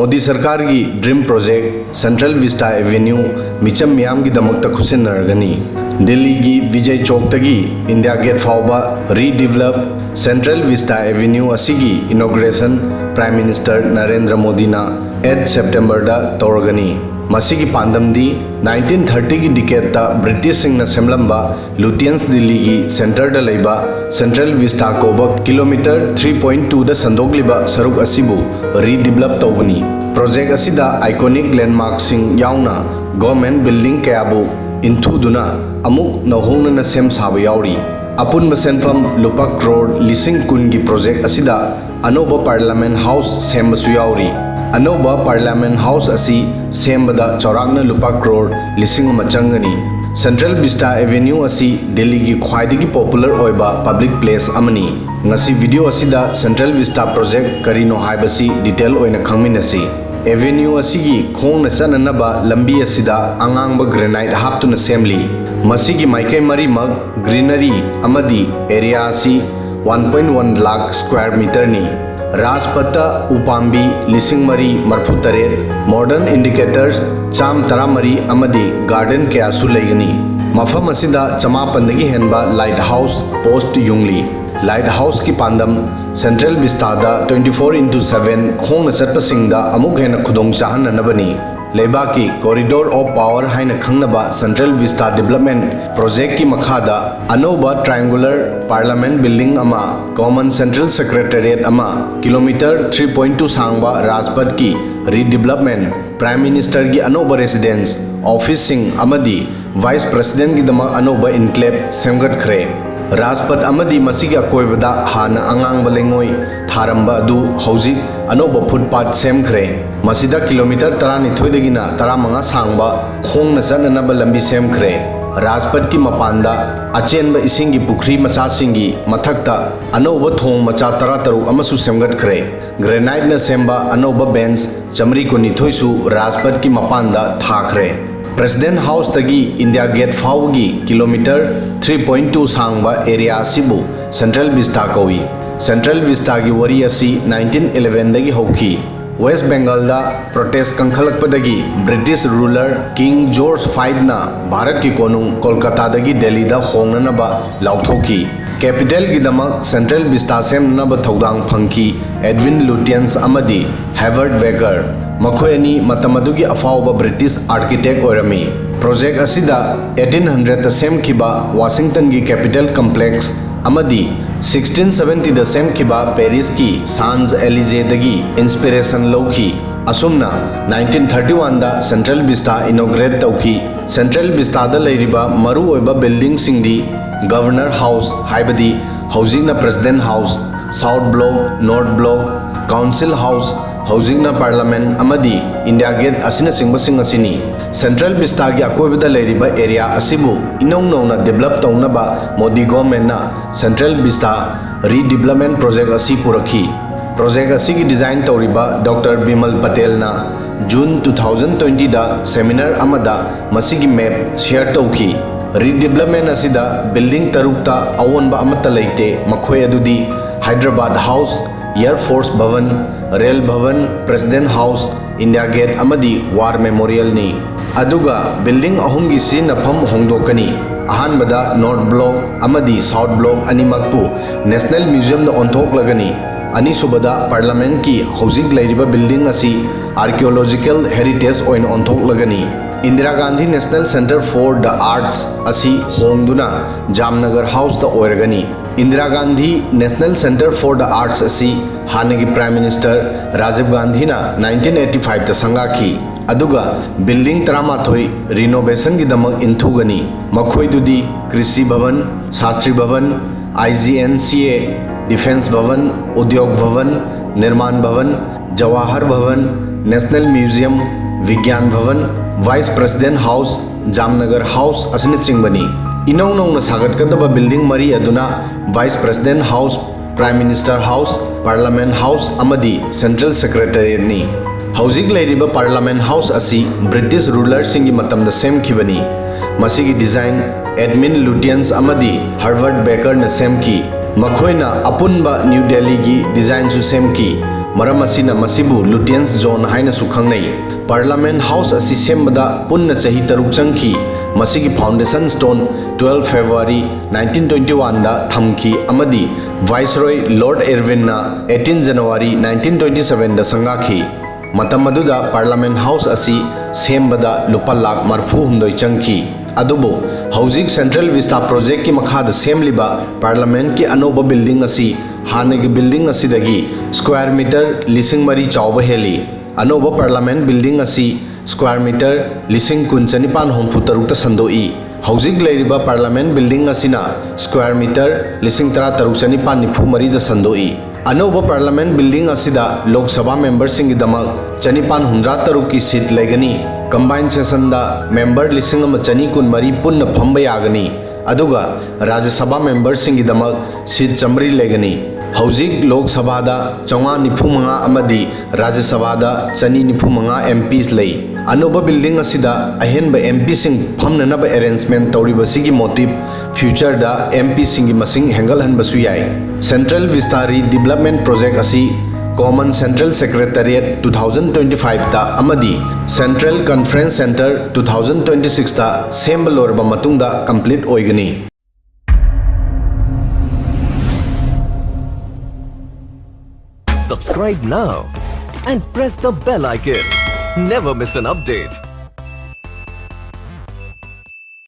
मोदी सरकार की dream project Central Vista Avenue मिचम मियाम की दमक तक खुसिनरगनी दिल्ली की विजय चौक तगी इंडिया गेट फाउबा रीडेवलप सेंट्रल विस्टा एवेन्यू असिगी inauguration prime minister Narendra Modi ना 8 सितंबर दा तौरगनी मसीगी पांदमदी 1930 की डिकेड ता ब्रिटिश सिंह सेमलंबा लुटियंस दिल्ली की सेंटर दा लेबा सेंट्रल विस्टा कोबा किलोमीटर 3.2 दा संदोगलिबा सरुक असिबु रीडेवलप तौबनी प्रोजेक्ट असिदा आइकॉनिक लैंडमार्क सिंह याउना गवर्नमेंट बिल्डिंग कयाबु इंथुदुना अमुक नहोंगना सेम साबा याउरी अपुन सेंफम लुपा करोड़ लिसिंग कुन की प्रोजेक्ट असिदा अनोबा पार्लियामेंट हाउस सेमबसु याउरी अनोबा पार्लियामेंट हाउस असी सेमबदा चौराकना लुपा करोड़ लिसिंग मचंगनी सेंट्रल विस्टा एवेन्यू असी दिल्ली की ख्वाइदगी पॉपुलर होइबा पब्लिक प्लेस अमनी ngasi वीडियो असिदा सेंट्रल विस्टा प्रोजेक्ट करीनो हाइबसी डिटेल ओइना खंगमिनसी एवेन्यू असिगी खोंग चननबा लंबी असिदा अंगांगबा ग्रेनाइट हापतुना सेमली मसिगी माइकै मरी मग ग्रीनरी अमदी एरिया असी 1.1 लाख स्क्वायर मीटर नि राजपथ उपाम्बी लिसिंग मरी मरफु तरेट मॉडर्न इंडिकेटर्स चाम तरा मरी अमदी गार्डन कयासु लेगनी मफम असिदा चमापनदगी हेनबा लाइट हाउस पोस्ट युंगली लाइट हाउस की पांदम सेंट्रल विस्तादा 24/7 खोंग चटपसिंगदा अमुक हेन खुदोंग चाहननबनी लेबा की कॉरिडोर ऑफ पावर हाइन खंगनबा सेंट्रल विस्टा डेवलपमेंट प्रोजेक्ट की मखादा अनोबा ट्रायंगुलर पार्लियामेंट बिल्डिंग अमा कॉमन सेंट्रल सेक्रेटेरिएट अमा किलोमीटर 3.2 सांगबा राजपथ की रीडेवलपमेंट प्राइम मिनिस्टर की अनोबा रेसिडेंस ऑफिस सिंह अमदी वाइस प्रेसिडेंट की दमा अनोबा इनक्लेव सेमगटखरे राजपथ अमदी मसीगी अकोइबदा हाना अंगांग बलेंगोई थारंबा अदु हौजिक अनोबा फुटपाथ सेमखरे मसीदा किलोमीटर 12 दगिना 15 सांगबा खोंगना चननबा लंबी सेमखरे राजपथ की मपानदा अचेनबा इसिंगी पुखरी मचा सिंगी मथक्ता अनोबा थोंग मचा 13 अमसु सेमगटखरे ग्रेनाइट न सेमबा अनोबा बेंच चमरी कुनिथोइसु राजपथ की मपानदा थाखरे प्रेसिडेंट हाउस तगी इंडिया गेट फाउगी किलोमीटर 3.2 सांगबा एरिया असिबु सेंट्रल विस्टा कौई सेंट्रल विस्टा की वरी असी 1911 दगी होखी वेस्ट बंगाल दा प्रोटेस्ट कंखलकपदगी ब्रिटिश रूलर किंग जॉर्ज 5 ना भारत की कोनुंग कोलकाता दगी दिल्ली दा होंगनबा लाउथोकी कैपिटल की दमक सेंट्रल विस्टा सेमनबा थौदांग फंकी एडविन लुटियंस अमदी हेवर्ड वेगर मखोयनी मतमदुगी अफाउबा ब्रिटिश आर्किटेक्ट ओरमी प्रोजेक्ट असिदा 1800 सेमखिबा वाशिंगटन की कैपिटल कॉम्प्लेक्स अमदी 1670 द सेमखिबा पेरिस की सांज एलिजे दगी इंस्पिरेशन लौखी असुमना 1931 दा सेंट्रल विस्टा इनॉग्रेट तौखी सेंट्रल विस्टा दा लेरिबा मरु ओइबा बिल्डिंग सिंगदी गवर्नर हाउस हाइबदी हौजिंगना president house south block north block council house हौजिंगना पार्लियामेंट अमदी इंडिया गेट असिना सिंबसिंग असिनी सेंट्रल विस्टा की अकोइबदा लेरिबा एरिया असिबु इनौं नौना डेवलप तौनबा मोदी गवर्नमेंट ना सेंट्रल विस्टा रीडेवलपमेंट प्रोजेक्ट असी पुरखी प्रोजेक्ट असी की डिजाइन तौरिबा डॉक्टर बिमल पटेल ना जून 2020 दा सेमिनार अमदा मसिगी मैप शेयर तौखी रीडेवलपमेंट असिदा बिल्डिंग तरुकता अवोनबा अमता लेते मखोय अदुदी Hyderabad house air force Bhavan rail Bhavan president house India Gate अमदी वार मेमोरियल नी अदुगा बिल्डिंग अहुम की सिनफम होंदोकनी अहानबदा नॉर्थ ब्लॉक अमदी साउथ ब्लॉक अनिमकपु नेशनल म्यूजियम द ओंथोकलगनी अनिसुबदा पार्लियामेंट की हौजिक लेरिबा बिल्डिंग असी आर्कियोलॉजिकल हेरिटेज ओइन ओंथोकलगनी Indira Gandhi National Centre for the Arts असी होंगदुना जामनगर हाउस द ओरगनी Indira Gandhi National Centre for the Arts असी हानगी प्राइम मिनिस्टर राजीव गांधी ना 1985 ता संगाखी अदुगा बिल्डिंग 13 रिनोवेशन की दमक इंथुगनी मखोइदुदी कृषि भवन शास्त्री भवन IGNCA डिफेंस भवन उद्योग भवन निर्माण भवन जवाहर भवन national museum Vigyan Bhavan vice president house Jamnagar house असिन चिंगबनी इनौ नौना सागतकदबा बिल्डिंग मरी अदुना vice president house prime minister house parliament house अमदी सेंट्रल सेक्रेटेरिएट नी हौजिक लेरिबा पार्लियामेंट हाउस असी ब्रिटिश रूलर सिंगी मतमदा सेमखिबनी मसिगी डिजाइन एडमिन लुटियंस अमदी हार्वर्ड बेकर न सेमकी मखोइना अपुनबा न्यू दिल्ली की डिजाइन सु सेमकी मरम असिना मसिबु लुटियंस जोन हाइना सुखंगनै पार्लियामेंट हाउस असि सेमबदा पुन्ना चही तरुक चंगखी मसिगी फाउंडेशन स्टोन 12 फेब्रुआरी 1921 दा थमखी अमदी वाइसरॉय लॉर्ड एरविन ना 18 जनवरी 1927 दा संगाखी मतम अदुदा पार्लियामेंट हाउस असि सेमबदा लुपा लाख मरफू हुंदोय चंगखी अदुबो हौजिक सेंट्रल विस्टा प्रोजेक्ट की मखाद सेमलिबा पार्लियामेंट की अनोबा बिल्डिंग असि हानेगी बिल्डिंग असिदगी स्क्वायर मीटर लिसिंग मरी चावबा हेली अनोबा पार्लियामेंट बिल्डिंग असि स्क्वायर मीटर लिसिंग कुंचनिपान होमफु तरुक संदोई हौजिक लेरिबा पार्लियामेंट बिल्डिंग असिना स्क्वायर मीटर लिसिंग तरा तरुक चनिपान निफु मरी द संदोई अनोबा पार्लियामेंट बिल्डिंग असिदा लोकसभा मेंबर सिंह दमक चनिपान हुंद्रा तरुक की सीट लेगनी कंबाइन सेशन दा मेंबर लिसिंग अमा चनी कुन मरी पुन्न फंबा यागनी अदुगा राज्यसभा मेंबर सिंह दमक सीट चमरी लेगनी हौजिक लोकसभा दा 495 अमदी राज्यसभा दा 295 एमपीस लई अनोबा बिल्डिंग असिदा अहेनबा एमपी सिंह फमननबा अरेंजमेंट तौरिबसिगी मोटिव फ्यूचर दा एमपी सिंह मसिंग हेंगलहनबसु याय सेंट्रल विस्टा डेवलपमेंट प्रोजेक्ट असी कॉमन सेंट्रल सेक्रेटेरिएट 2025 दा अमदी सेंट्रल कॉन्फ्रेंस सेंटर 2026 दा सेंबा लोरबा मतुंगदा कंप्लीट ओइगनी। Subscribe now and press the bell icon. Never miss an update.